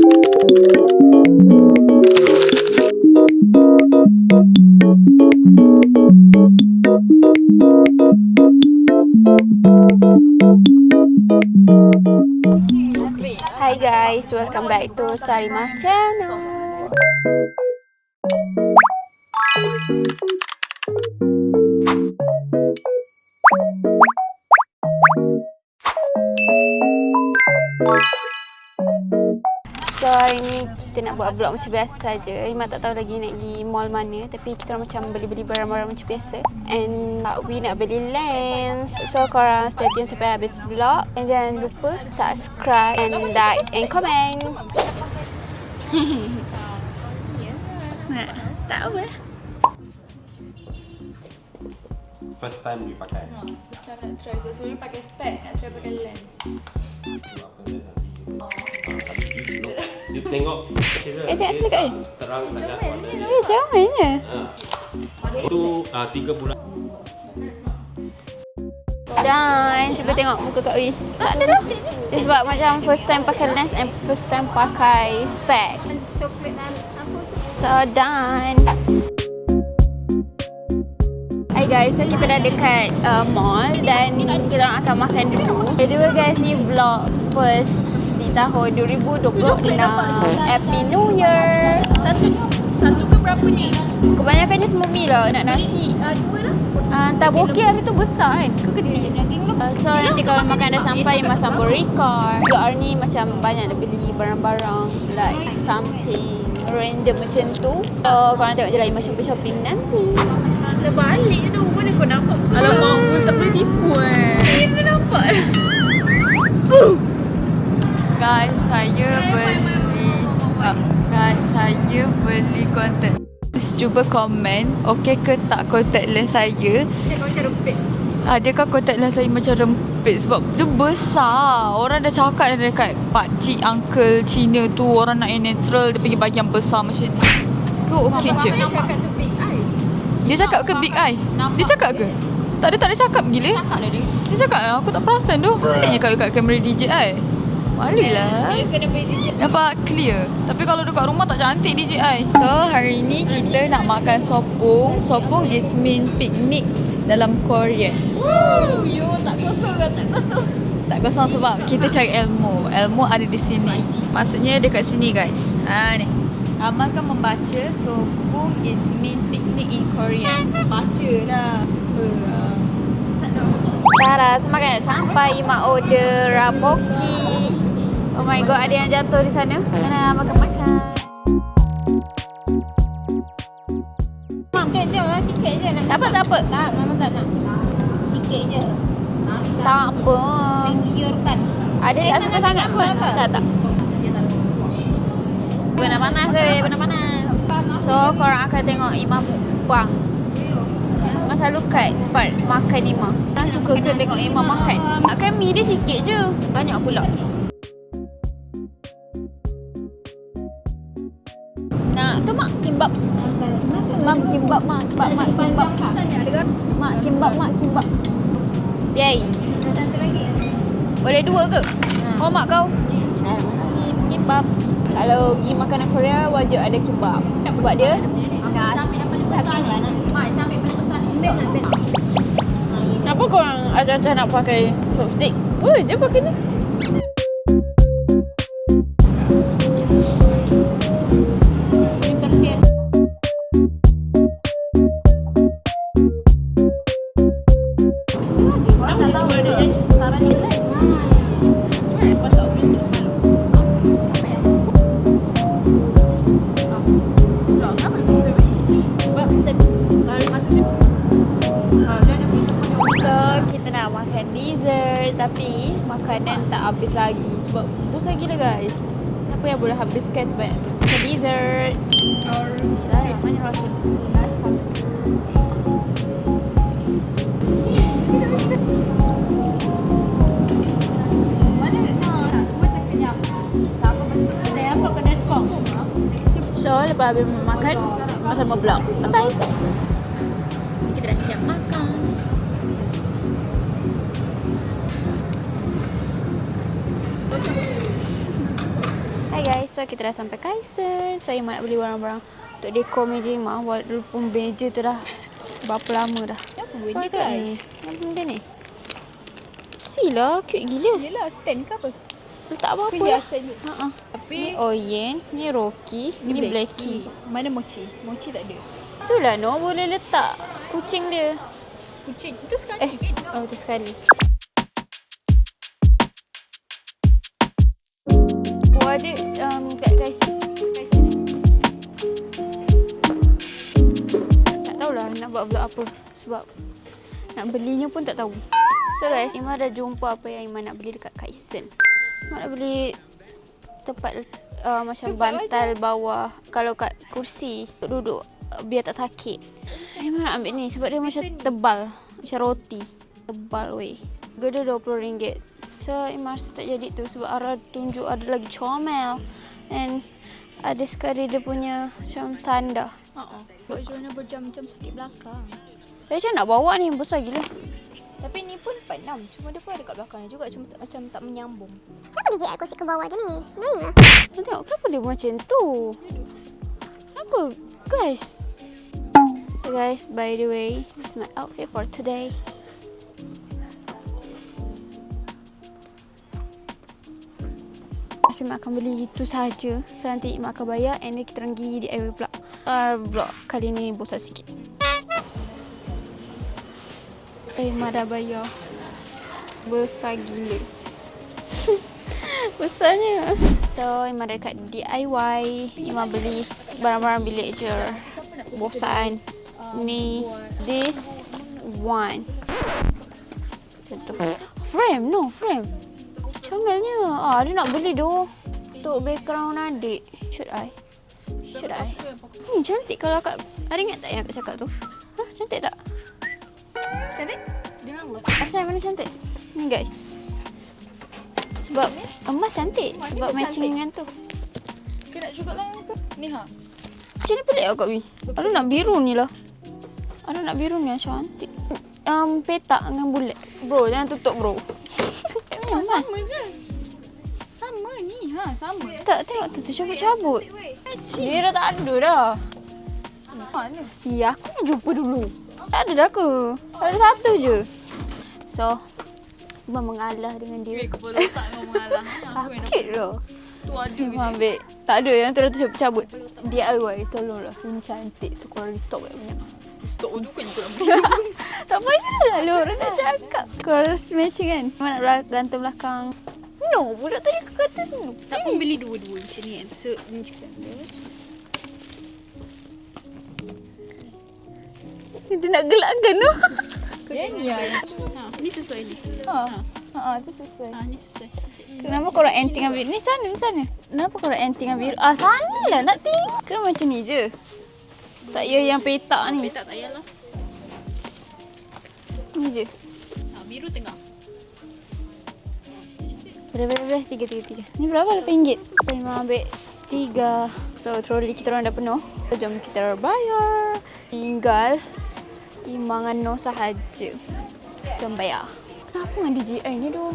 Hi guys, welcome back to Sarimah channel. So hari ni kita nak buat vlog macam biasa saja. Iman tak tahu lagi nak pergi mall mana, tapi kita orang macam beli-beli barang-barang macam biasa. And we nak beli lens. So korang stay tune sampai habis vlog. And jangan lupa subscribe and like and comment. Tak apa. First time you pakai. First time nak try. So sebenarnya pakai spek, nak try pakai lens. Dia tengok tengok sini kat terang sangat warna dia. Jangan mainnya. Itu 3 bulan. Dan cuba tengok muka Kak Wi. Tak ada dah. Dia sebab macam first time pakai lens and first time pakai spek. So done. Hai guys, so kita dah dekat mall dan kita orang akan makan dulu. By the way guys, ni vlog first di tahun 2026. Happy New Year. Satu ke berapa ni? Kebanyakannya semua mi lah. Nak nasi. Dua lah. Taboki hari tu besar kan? Ke kecil? So nanti kalau makan dah sampai, Mas sambung record. Vlog hari ni macam banyak nak beli barang-barang. Like something random macam tu. So korang tengok je lah Imas shopping nanti. Terbalik tu. Mana kau nampak muka? Alamak, tak boleh tipu Kita nampak dah. Guys, saya beli contact lens. Cuba komen okey ke tak contact lens saya. Dia macam rempit. Adakah contact lens saya macam rempit sebab dia besar. Orang dah cakap dekat pakcik uncle Cina tu, orang nak yang natural dia pergi bagi yang besar macam ni. Kau okey je. Dia cakap tu big eye. Dia cakap ke big eye? Dia cakap ke? Tak ada cakap gila. Cakap dah dia. Dia cakap aku tak perasan tu. Tanya kat kamera DJI. Malulah. Dia kena beli dia. Nampak clear. Tapi kalau dekat rumah tak cantik DJI. So hari ni kita nak makan sopong. Sopong is mean picnic dalam Korea. Yo, tak kosong kan? Tak kosong. Tak kosong sebab kita cari ilmu. Ilmu ada di sini. Maksudnya dekat sini guys. Ni. Amal kan membaca sopong is mean picnic in Korea. Baca lah. Dah semakin sampai Imak order rapoki. Oh my god, ada yang jatuh di sana. Kena makan-makan. Sikit je lah, sikit je nak. Tak apa. Tak, memang tak nak. Sikit je. Tak apa. Giurkan. Ada tak suka sangat? Tak. Panas-panas dia, panas-panas. So, korang akan tengok Imah mukbang. Imah selalu kat part makan Imah. Korang suka ke tengok Imah makan? Takkan mi dia sikit je. Banyak pula. Nak tu mak kimbap. Mak kimbap. Mak kimbap. Yay. Boleh 2 ke? Oh mak kau. Kimbap. Kalau pergi makanan Korea wajib ada kimbap. Buat dia. Kenapa korang acah-acah nak pakai chopstick? Dia pakai ni. Tapi makanan tak habis lagi sebab besar gila guys. Siapa yang boleh habiskan sebanyak tu? Macam dessert. Bismillah, mana rasa? Mana nak? Cuba terkenyap. Siapa betul dia apa kena skop. So, lepas habis makan, masa mau vlog. Bye-bye. Kita dah siap makan. Hi guys, so kita dah sampai Kaisen. So Iman nak beli barang-barang untuk dekor meja Iman. Walaupun meja tu dah berapa lama dah. Apa benda guys? Apa benda ni? Silah, cute gila. Yelah, stand ke apa? Letak apa-apa Kerja lah. stand je. Ha-ha. Tapi Ni Oyen, ni Rocky, ni Blacky. Mana Mochi? Mochi tak ada. Itulah no, boleh letak kucing dia. Kucing tu sekali kan? Oh tu sekali. Oh ada kat Kaisen. Tak tahulah nak buat vlog apa. Sebab nak belinya pun tak tahu. So guys, Iman dah jumpa apa yang Iman nak beli dekat Kaisen. Iman nak beli tempat macam bantal bawah. Kalau kat kursi untuk duduk biar tak sakit. Iman nak ambil ni sebab dia macam tebal. Macam roti. Tebal weh. Harga dia RM20. So Iman rasa tak jadi tu sebab Ara tunjuk ada lagi comel. And ada sekali dia punya macam sandar. Bajunya berjam-jam sakit belakang. Saya macam nak bawa ni besar gila. Tapi ni pun 46. Cuma dia pun ada kat belakangnya juga. Cuma macam tak menyambung. Kenapa DJ aku ke bawah je ni? Annoying lah. Saya tengok kenapa dia macam tu. Kenapa guys? So guys, by the way, this is my outfit for today. Saya Mak akan beli itu saja. So nanti Mak akan bayar and then kita orang pergi DIY pula. Vlog kali ni bosan sikit. Mak dah bayar. Besar gila. Besarnya. So Iman dah dekat DIY. Iman beli barang-barang bilik je. Bosan. Ni this one. Contoh. Frame, no frame. Comelnya. Dia nak beli doh untuk background adik. Should I? Ni cantik kalau akak. Ada ingat tak yang akak cakap tu? Cantik tak? Cantik? Dia memang love. Asal mana cantik? Ni guys. Sebab emas cantik. Sebab matching dengan tu. Kena juga lah yang tu. Ni ha. Macam ni pelik Kak Bi. Ada nak biru ni lah. Ada nak biru ni yang cantik. Petak dengan bulat. Bro, jangan tutup bro. Ni emas. Sama je. Sama ni ha, sama. Tak, tengok tu cabut-cabut. Dia dah tak ada dah. Mana? Ya, aku yang jumpa dulu. Tak ada dah ke? Ada satu je. So, Iman mengalah dengan dia. Kepala otak kau mengalah. Sakit lah. Tu ada. Iman ambil. Tak ada yang tu dah cabut. DIY, tolonglah. Ini cantik. So, korang stop banyak. Stok juga je kau nak beli. Tak payahlah lu. Orang dah cakap. Korang matching kan? Iman nak gantung belakang. No, budak tadi aku kata tu. Tak pun beli dua-dua macam ni kan. So, ni cakap dia. Dia nak gelakkan tu. Yang ni lah. Ni sesuai ni. Tu sesuai. Ni sesuai. Kenapa korang anting ambil? Ni sana. Kenapa korang anting ambil? Sana lah nak tengok. Ke macam ni je? Tak payah yang petak ni. Tak payahlah. Ni je. Biru tengah. Boleh. Tiga. Ni berapa? RM8. Iman ambil 3. So, trolley kita orang dah penuh. So, jom kita bayar. Tinggal Iman dengan Noh sahaja. Jom bayar. Kenapa dengan DJI ni tu?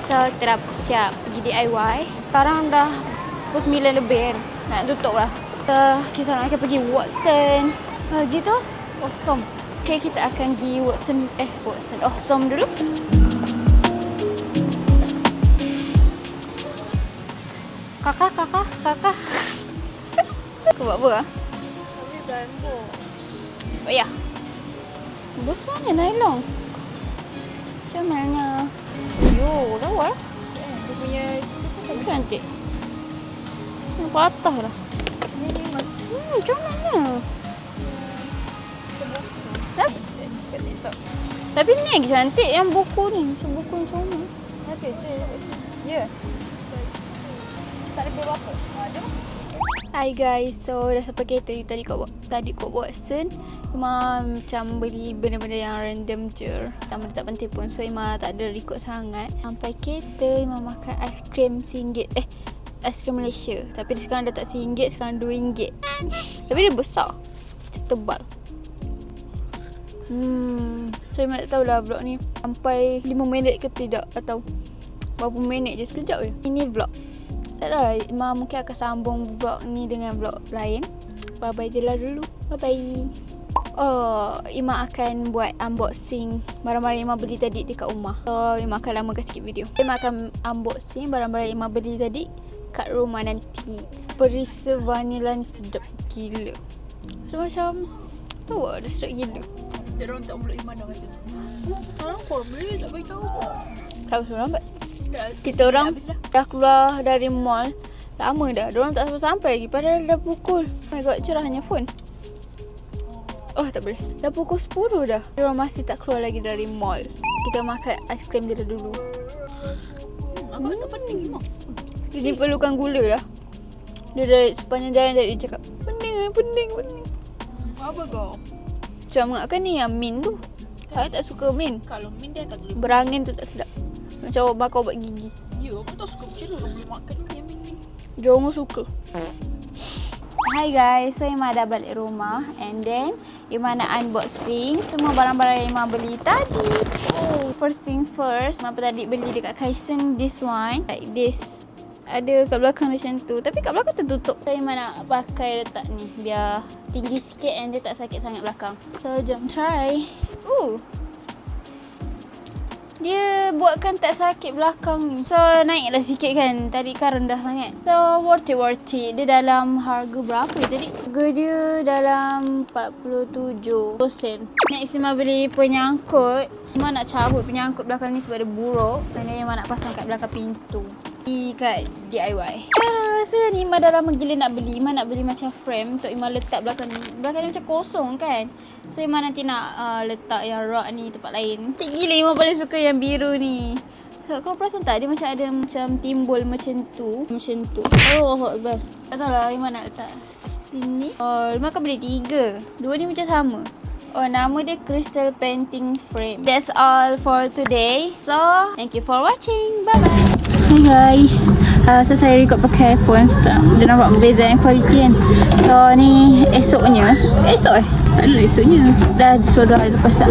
So, kita dah siap pergi DIY. Sekarang dah pukul 9 lebih kan. Nak tutup lah. Kita orang akan pergi Watson. Gitu? Awesome. Okay, kita akan pergi Watson. Awesome dulu. Kakak. Kau buat apa lah? Tapi bambu. Oh ya. Besarnya nylon. Comelnya. Yo, lawa lah. Dia punya Cantik. Yang patah lah. ni Comelnya. Tapi ni lagi cantik yang buku ni. Macam buku yang comel. ada je. Ya. Tak ada berapa. Ada. Hi guys, so dah sampai kereta. Tadi kat Watson, Imam macam beli benda-benda yang random je. Yang tak penting pun. So Imam tak ada record sangat. Sampai kereta, Imam makan aiskrim RM1. Aiskrim Malaysia. Tapi dia sekarang dah tak RM1, sekarang RM2. Tapi dia besar. Macam tebal. So Iman tak tahulah vlog ni sampai 5 minit ke tidak, atau berapa minit je, sekejap je. Ini vlog. Tak tahu, Iman mungkin akan sambung vlog ni dengan vlog lain. Bye-bye je lah dulu. Bye-bye. Oh, Iman akan buat unboxing barang-barang Iman beli tadi dekat rumah. So, Iman akan lamakan sikit video. Iman akan unboxing barang-barang Iman beli tadi kat rumah nanti. Perisa vanilla ni sedap gila. So, macam tu lah, dia sedap gila. Dia orang tak boleh Iman dah kata. Sekarang kau beli tak bagi tahu kau. Tahu seorang tak? Kita orang dah keluar dari mall lama dah. Diorang tak sampai lagi padahal dah pukul. Oh my god, cerahnya phone. Oh tak boleh. Dah pukul 10 dah. Diorang masih tak keluar lagi dari mall. Kita makan aiskrim je dah dulu. Agak tak pening Iman. Dia ni perlukan gula dah. Dia dah sepanjang jalan tadi dia cakap pening. Apa kau? Macam mengatkan ni yang mint tu. Saya tak suka mint. Kalau min dia tak boleh. Berangin tu tak sedap. Macam bakar ubat gigi. Ya, aku tak suka macam mana orang boleh makan ni yang min. Dia orang suka. Hi guys, so Iman dah balik rumah and then Iman nak unboxing semua barang-barang yang Iman beli tadi. Oh, first thing first, Iman tadi beli dekat Kaisen this one, like this. Ada kat belakang macam tu, tapi kat belakang tertutup. So Iman nak pakai letak ni biar tinggi sikit and dia tak sakit sangat belakang. So jom try. Dia buatkan tak sakit belakang ni. So naiklah sikit kan. Tadi kan rendah sangat. So worth it. Dia dalam harga berapa tadi? Harga dia dalam 47 sen. Next Iman beli penyangkut. Iman nak cabut penyangkut belakang ni sebab dia buruk. Dan Iman nak pasang kat belakang pintu. Kat DIY. Rasa ni Iman dah lama gila nak beli. Iman nak beli macam frame untuk Iman letak belakang ni. Belakang ni macam kosong kan. So Iman nanti nak letak yang rak ni tempat lain. Cantik gila, Iman paling suka yang biru ni. So kau perasan tak dia macam ada macam timbul macam tu. Oh Akbar. Tak tahu lah Iman nak letak sini. Oh Iman kan beli 3. Dua ni macam sama. Oh, nama dia Crystal Painting Frame. That's all for today. So, thank you for watching. Bye-bye. Hi guys. So, saya record pakai phone. So, dia nampak beza yang quality kan. So, ni esoknya. Tak ada esoknya. Dah sudah hari lepas. So,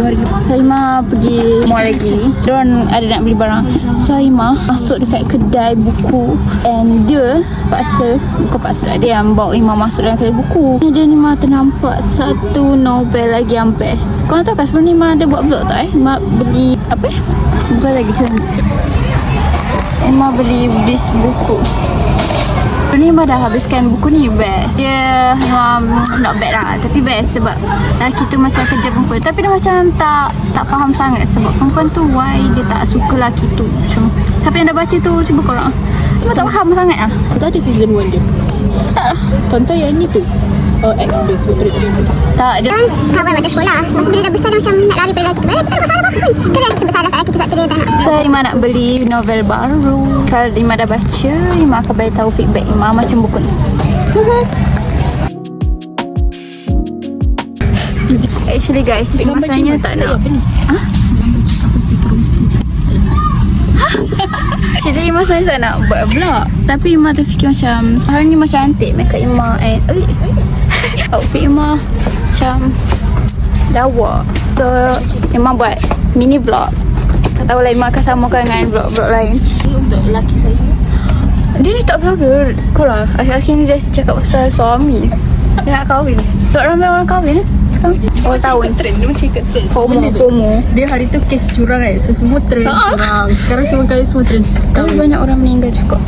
Imah pergi mall lagi. Diorang ada nak beli barang. So, Imah masuk dekat kedai buku. And dia bukan paksa. Dia yang bawa Imah masuk dalam kedai buku. Dia ni Imah ternampak satu novel lagi yang best. Korang tahu kan sebelum ni Imah ada buat vlog tak Imah beli apa bukan lagi contoh. Imah beli bis buku. Ni Imah dah habiskan buku ni, best. Dia not bad lah, tapi best sebab lelaki tu macam kerja perempuan. Tapi dia macam tak faham sangat sebab perempuan tu why dia tak suka lelaki tu. Macam siapa yang dah baca tu, cuba korang. Imah tak faham sangat lah. Tak ada season 1 je. Tak lah. Contoh yang ni tu. Oh, X dia sebab dia Tak, dia Kawan macam sekolah. Masa bila dah besar dia macam nak lari pada lelaki tu. Kita tak masalah apa pun. Keren sebesar lelaki tu sebab tu dia tak nak. So Imah nak beli novel baru. Kalau Imah dah baca, Imah akan bagi tahu feedback Imah macam buku ni. Actually guys, masanya tak nak. Actually Imah saya tak nak buat vlog. Tapi Imah terfikir macam hari ni macam cantik makeup Imah and outfit Imah macam lawa. So Imah buat mini vlog. Tak tahulah Imah akan samakan dengan vlog-vlog lain. Untuk lelaki saya. Dia ni tak apa-apa. Korang akhir-akhir ni dia cakap pasal suami. Dia nak kahwin. Sebab ramai orang kahwin sekarang. Awal tahun. Trend dia macam ikut trend. FOMO. Dia hari tu kes curang kan. So, semua trend curang. Sekarang semua kali semua trend Tapi banyak orang meninggal juga.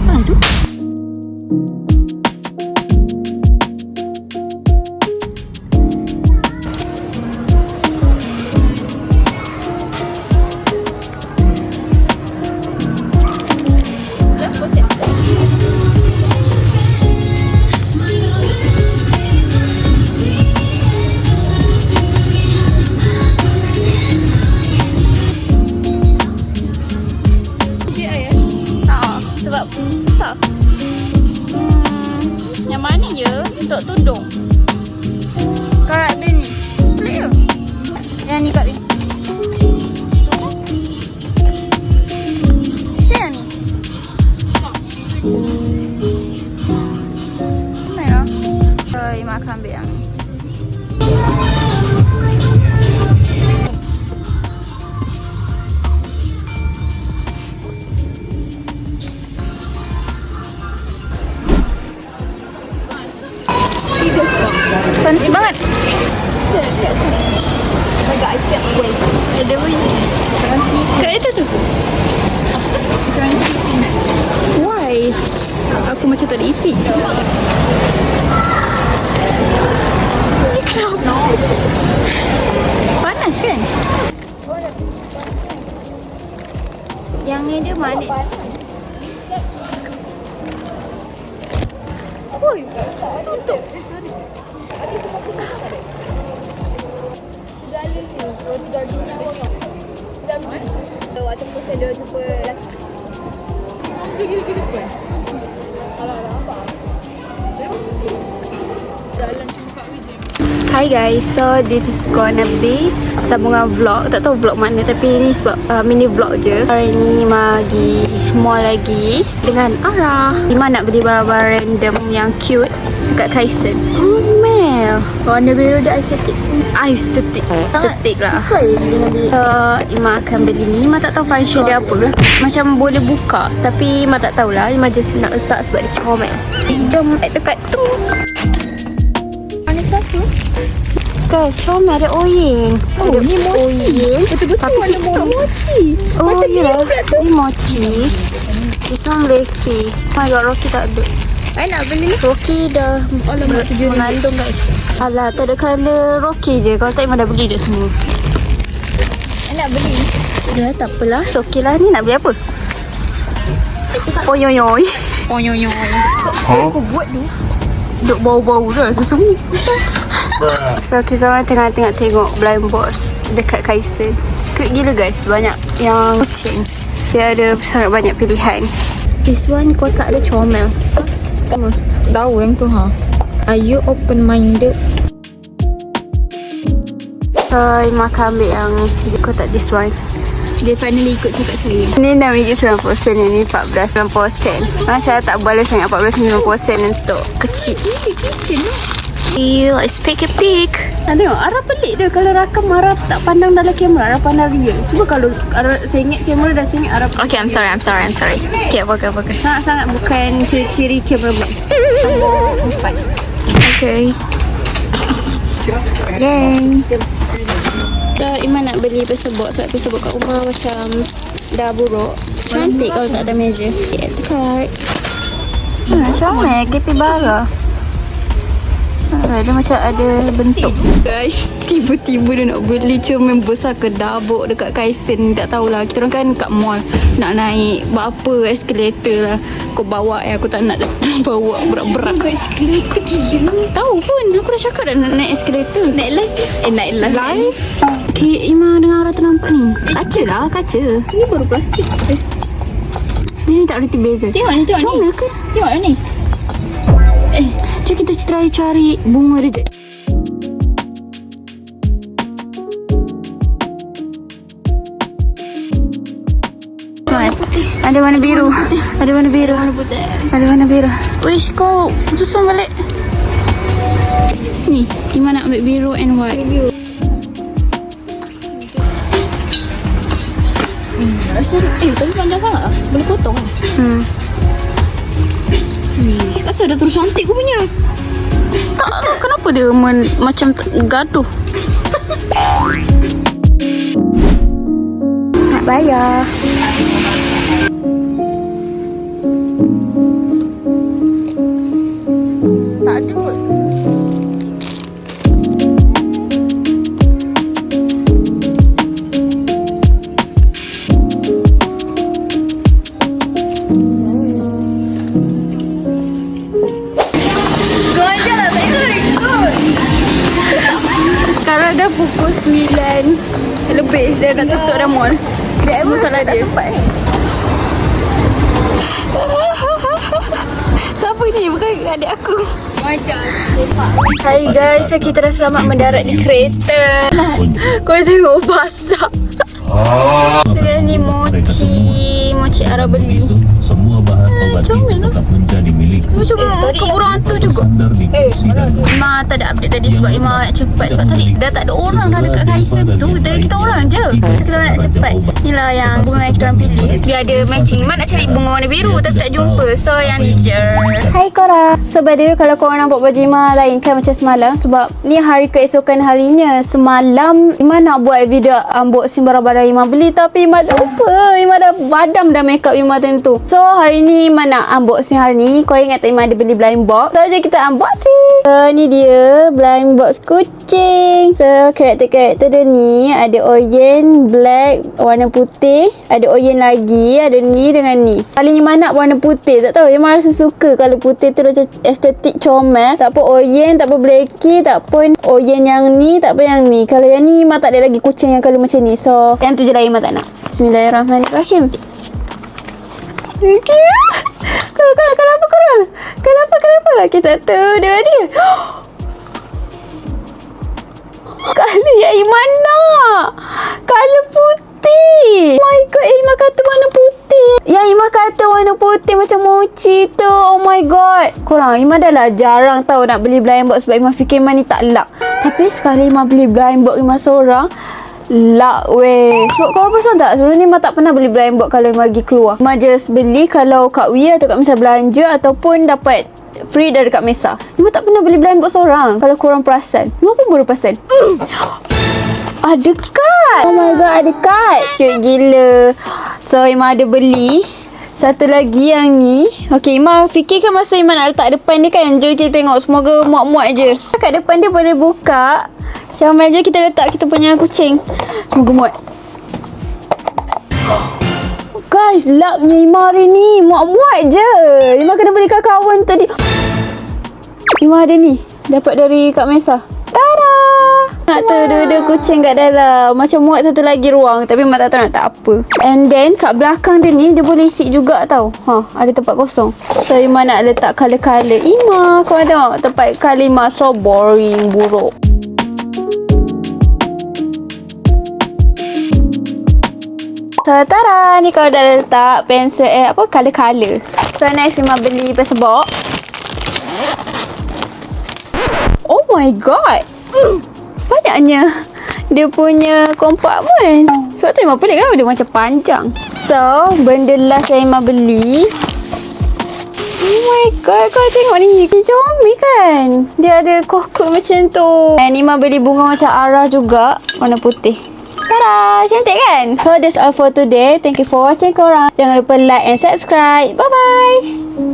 Aduh. Semangat. Agak ikan weh. Ada weh. Kat itu tu. Crunchy peanut. Why? Aku macam tak ada isi. Panas kan? Yang ni dia manis. Oi, tutup. Hi guys, so this is gonna be sambungan vlog. Tak tahu vlog mana tapi ni sebab mini vlog je. Hari ni pergi mall lagi dengan Ara. Lima nak beli barang-barang random yang cute dekat Kaisen. Mel, warna biru dia estetik. Estetik lah. Sesuai dengan dia. Ima akan beli ni. Ima tak tahu function dia apa. Macam boleh buka tapi Ima tak tahulah. Ima just nak letak sebab dia comel. Jom dekat tu. Guys, comel ada oyeng. Oh, ni mochi. Betul-betul warna mochi. Oh, ya. Ni mochi. This one leki. Oh my god, Rocky tak ada. I nak beli. Rocky dah mengandung guys. Alah, tak ada colour Rocky je. Kalau tak, Iman dah beli dia semua. I nak beli. Dah, tak apalah. So, okey lah. Ni nak beli apa? Oyoyoy. Aku buat tu. Duk bau-bau dah sesungguh. So kita orang tengah tengok Blind Box dekat Kaisen. Cute gila guys, banyak yang kucing. Dia ada sangat banyak pilihan. This one kotak dia comel. Tahu yang tu ha. Are you open minded? Ima akan ambil yang kotak this one. Dia finally ikut cakap saya. Ni dah RM9 ni 14.90. Macam tak boleh sangat 14.90 untuk kecil. Ini kitchen lah. Let's take a peek. Nak tengok Ara pelik dia. Kalau rakam Ara tak pandang dalam kamera, Ara pandang real. Cuba kalau Ara sengit kamera dah sengit Ara. Okay, I'm sorry. Okay, fokus. Sangat bukan ciri-ciri kamera vlog. Nombor 4. Okay. Yay. So, Iman nak beli pencil box. Sebab pencil box kat rumah macam dah buruk. Cantik kalau tak ada meja. Get the card. Comel, capybara. Dia macam ada bentuk. Guys, tiba-tiba dia nak beli cermin besar ke dabuk dekat Kaisen. Tak tahulah. Kita orang kan kat mall nak naik berapa eskalator lah. Kau bawa aku tak nak bawa berat-berat. Eskalator gila. Tahu pun aku dah cakap dah nak naik eskalator. Naik live. Okay, Ima dengan Ara ternampak ni. Kaca lah, kaca. Ni baru plastik. Dia ni tak reti beza. Tengok ni. Comel ke? Tengok lah ni. Jom kita try cari bunga reject. Ada warna biru. Ada warna biru. Ada warna biru. Wish kau susun balik. Ni, Ima nak ambil biru and white. Rasa tapi panjang sangat lah. Boleh potong kan? Rasa dah terus cantik aku punya. Tak, kenapa dia macam gaduh? Nak bayar. Tak ada kot. Sekarang dah pukul 9 lebih. Dia nak tutup dah mall. Dia emang salah dia. Siapa ni? Bukan adik aku. Hai guys, so kita dah selamat mendarat di kereta. Korang tengok basah. Guys, ni mochi Ara beli. Semua bahan obat comel itu tetap menjadi milik. Macam keburang tu juga. Sandar di kursi dan Ima tak ada update tadi sebab Ima nak cepat. Sebab tadi dah tak ada orang dah dekat Kaisen tu. Dari kita orang je. Kita orang nak cepat. Inilah yang bunga yang kita orang pilih. Dia ada matching. Ima nak cari bunga warna biru tapi tak jumpa. So yang ni je. Hai korang. So by the way, kalau korang nampak baju Ima lain kan macam semalam. Sebab ni hari keesokan harinya. Semalam Ima nak buat video unboxing barang-barang Ima beli. Tapi Ima lupa. Ima dah padam dah makeup Ima tu. So hari ni Ima nak unboxing hari ni. Korang ingat tak Ima ada beli blind box? So jom kita unboxing. So ni dia blind box kucing. So karakter-karakter dia ni ada Oyen black warna putih, ada Oyen lagi, ada ni dengan ni. Paling Ima nak warna putih. Tak tahu Ima rasa suka kalau putih tu macam estetik comel. Tak apa Oyen, tak apa Blacky, tak pun Oyen yang ni, tak apa yang ni. Kalau yang ni Ima tak ada lagi kucing yang kalau macam ni. So yang tu je lah Ima tak nak. Bismillahirrahmanirrahim. Okay. Kenapa korang? Kenapa? Kita tu dia. Kali yang Iman nak. Color putih. Oh my god, Iman kata warna putih. Yang Iman kata warna putih macam mochi tu. Oh my god. Korang, Iman dah lah jarang tahu nak beli blind box sebab Iman fikir Iman ni tak luck. Tapi sekali Iman beli blind box Iman seorang, luck weh. Sebab korang perasan tak? Sebelum ni Mak tak pernah beli blind box kalau Mak pergi keluar. Mak just beli kalau kat Wia atau kat Mesa belanja ataupun dapat free dari dekat Mesa. Mak tak pernah beli blind box seorang. Kalau korang perasan. Mak pun baru perasan. Ada kad. Oh my god, ada kad. Cute gila. So Mak ada beli satu lagi yang ni. Okay, Mak fikirkan masa Mak nak letak depan dia kan. Jom kita tengok. Semoga muat-muat je. Kat depan dia boleh buka. Comel je kita letak kita punya kucing. Semoga muat. Guys, lucknya Ima hari ni. Muat-muat je. Ima kena belikan kawan tadi. Ima ada ni. Dapat dari Kak Mesa. Tada! Nak tu dua-dua kucing kat dalam. Macam muat satu lagi ruang. Tapi Mak tak tahu nak tak apa. And then kat belakang dia ni dia boleh isi juga tau. Ada tempat kosong. So Ima nak letak color-color. Ima, korang tengok tempat color Ima so boring, buruk. So tada, ni kalau dah letak pensel color-color. So next Ima beli pencil box. Oh my god. Banyaknya dia punya kompartmen. Sebab tu Ima pelik kenapa dia macam panjang. So benda last yang Ima beli. Oh my god, kau tengok ni. Comel kan. Dia ada kokok macam tu. And Ima beli bunga macam Ara juga. Warna putih. Tada! Cantik kan? So that's all for today. Thank you for watching korang. Jangan lupa like and subscribe. Bye bye.